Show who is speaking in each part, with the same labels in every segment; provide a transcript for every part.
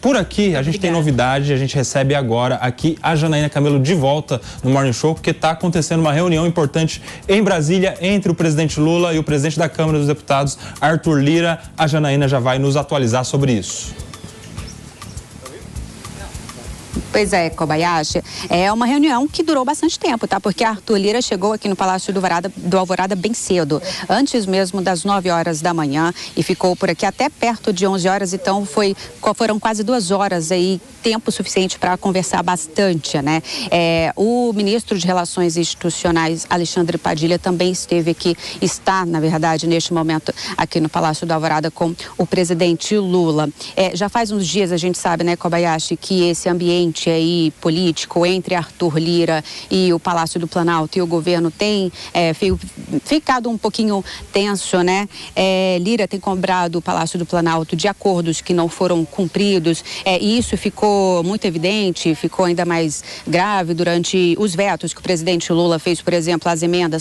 Speaker 1: Por aqui, a gente tem novidade, a gente recebe agora aqui a Janaína Camelo de volta no Morning Show, porque está acontecendo uma reunião importante em Brasília entre o presidente Lula e o presidente da Câmara dos Deputados, Arthur Lira. A Janaína já vai nos atualizar sobre isso.
Speaker 2: Pois é, Kobayashi, é uma reunião que durou bastante tempo, tá? Porque Arthur Lira chegou aqui no Palácio do Alvorada bem cedo, antes mesmo das 9 horas da manhã, e ficou por aqui até perto de 11 horas, então foram quase 2 horas aí, tempo suficiente para conversar bastante, né? O ministro de Relações Institucionais, Alexandre Padilha, também esteve aqui, está, na verdade, neste momento aqui no Palácio do Alvorada com o presidente Lula. Já faz uns dias a gente sabe, né, Kobayashi, que esse ambiente aí político entre Arthur Lira e o Palácio do Planalto e o governo tem ficado um pouquinho tenso, né? Lira tem cobrado o Palácio do Planalto de acordos que não foram cumpridos, e isso ficou muito evidente, ficou ainda mais grave durante os vetos que o presidente Lula fez, por exemplo,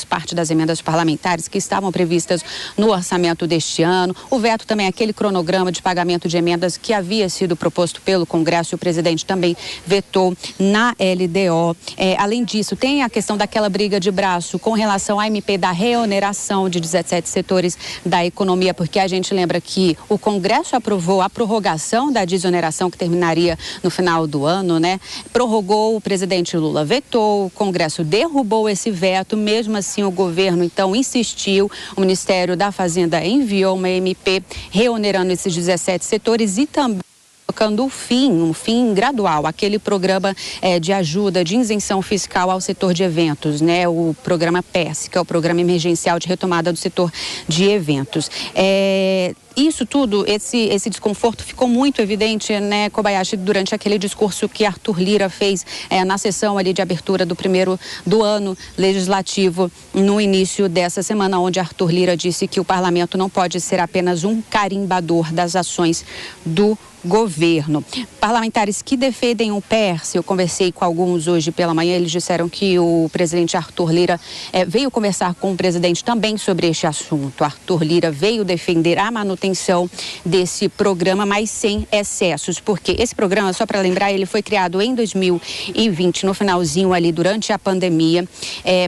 Speaker 2: parte das emendas parlamentares que estavam previstas no orçamento deste ano. O veto também, aquele cronograma de pagamento de emendas que havia sido proposto pelo Congresso, e o presidente também vetou na LDO. Além disso, tem a questão daquela briga de braço com relação à MP da reoneração de 17 setores da economia, porque a gente lembra que o Congresso aprovou a prorrogação da desoneração que terminaria no final do ano, né? Prorrogou, o presidente Lula vetou, o Congresso derrubou esse veto, mesmo assim o governo então insistiu, o Ministério da Fazenda enviou uma MP reonerando esses 17 setores e também colocando um fim gradual, aquele programa de ajuda, de isenção fiscal ao setor de eventos, né? O programa PES, que é o Programa Emergencial de Retomada do Setor de Eventos. Isso tudo, esse desconforto ficou muito evidente, né, Kobayashi, durante aquele discurso que Arthur Lira fez na sessão ali de abertura do ano legislativo no início dessa semana, onde Arthur Lira disse que o parlamento não pode ser apenas um carimbador das ações do governo. Parlamentares que defendem o PERS, eu conversei com alguns hoje pela manhã, eles disseram que o presidente Arthur Lira veio conversar com o presidente também sobre este assunto. Arthur Lira veio defender a manutenção desse programa, mas sem excessos, porque esse programa, só para lembrar, ele foi criado em 2020, no finalzinho ali, durante a pandemia,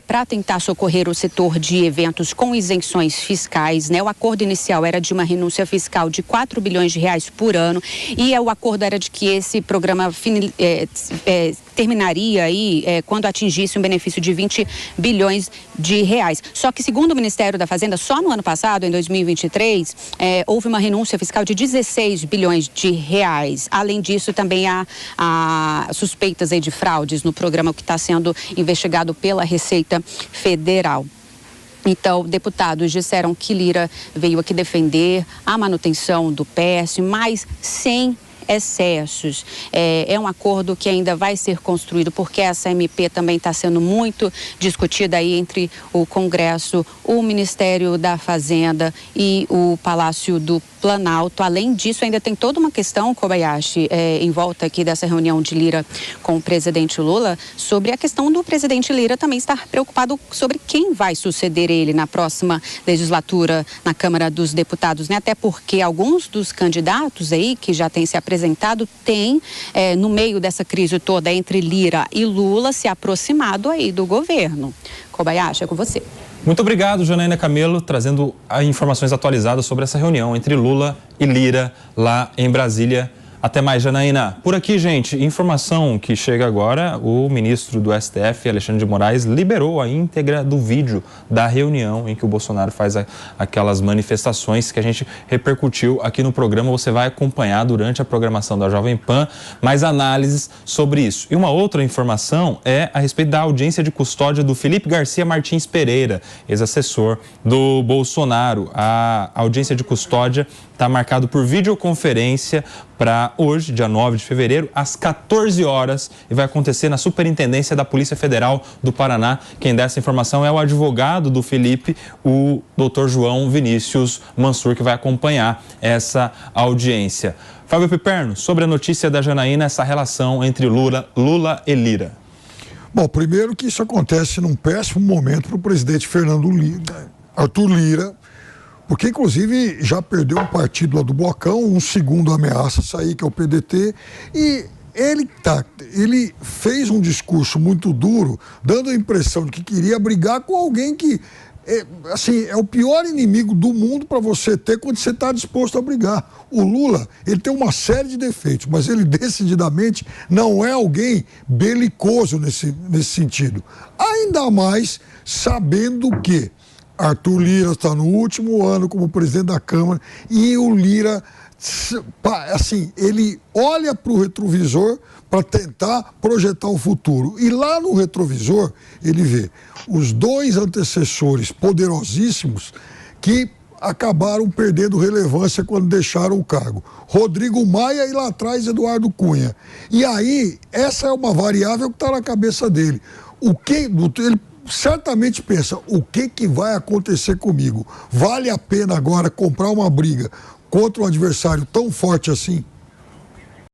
Speaker 2: para tentar socorrer o setor de eventos com isenções fiscais, né? O acordo inicial era de uma renúncia fiscal de 4 bilhões de reais por ano, e o acordo era de que esse programa terminaria aí quando atingisse um benefício de 20 bilhões de reais. Só que, segundo o Ministério da Fazenda, só no ano passado, em 2023, houve uma renúncia fiscal de 16 bilhões de reais. Além disso, também há suspeitas aí de fraudes no programa que está sendo investigado pela Receita Federal. Então, deputados disseram que Lira veio aqui defender a manutenção do PES, mas sem excessos. É um acordo que ainda vai ser construído, porque essa MP também está sendo muito discutida aí entre o Congresso, o Ministério da Fazenda e o Palácio do Planalto. Além disso, ainda tem toda uma questão, Kobayashi, em volta aqui dessa reunião de Lira com o presidente Lula, sobre a questão do presidente Lira também estar preocupado sobre quem vai suceder ele na próxima legislatura na Câmara dos Deputados, né? Até porque alguns dos candidatos aí que já têm se apresentado têm, no meio dessa crise toda entre Lira e Lula, se aproximado aí do governo. Kobayashi, é com você.
Speaker 1: Muito obrigado, Janaína Camelo, trazendo informações atualizadas sobre essa reunião entre Lula e Lira lá em Brasília. Até mais, Janaína. Por aqui, gente, informação que chega agora, o ministro do STF, Alexandre de Moraes, liberou a íntegra do vídeo da reunião em que o Bolsonaro faz aquelas manifestações que a gente repercutiu aqui no programa. Você vai acompanhar durante a programação da Jovem Pan mais análises sobre isso. E uma outra informação é a respeito da audiência de custódia do Felipe Garcia Martins Pereira, ex-assessor do Bolsonaro. A audiência de custódia está marcado por videoconferência para hoje, dia 9 de fevereiro, às 14 horas, e vai acontecer na Superintendência da Polícia Federal do Paraná. Quem dá essa informação é o advogado do Felipe, o doutor João Vinícius Mansur, que vai acompanhar essa audiência. Fábio Piperno, sobre a notícia da Janaína, essa relação entre Lula e Lira.
Speaker 3: Bom, primeiro que isso acontece num péssimo momento para o presidente Arthur Lira, porque inclusive já perdeu um partido lá do Blocão, um segundo ameaça sair, que é o PDT, e ele fez um discurso muito duro, dando a impressão de que queria brigar com alguém que é o pior inimigo do mundo para você ter quando você está disposto a brigar. O Lula, ele tem uma série de defeitos, mas ele decididamente não é alguém belicoso nesse sentido. Ainda mais sabendo que Arthur Lira está no último ano como presidente da Câmara e o Lira, assim, ele olha para o retrovisor para tentar projetar o futuro. E lá no retrovisor, ele vê os dois antecessores poderosíssimos que acabaram perdendo relevância quando deixaram o cargo. Rodrigo Maia e lá atrás Eduardo Cunha. E aí, essa é uma variável que está na cabeça dele. Ele certamente pensa, o que vai acontecer comigo? Vale a pena agora comprar uma briga contra um adversário tão forte assim?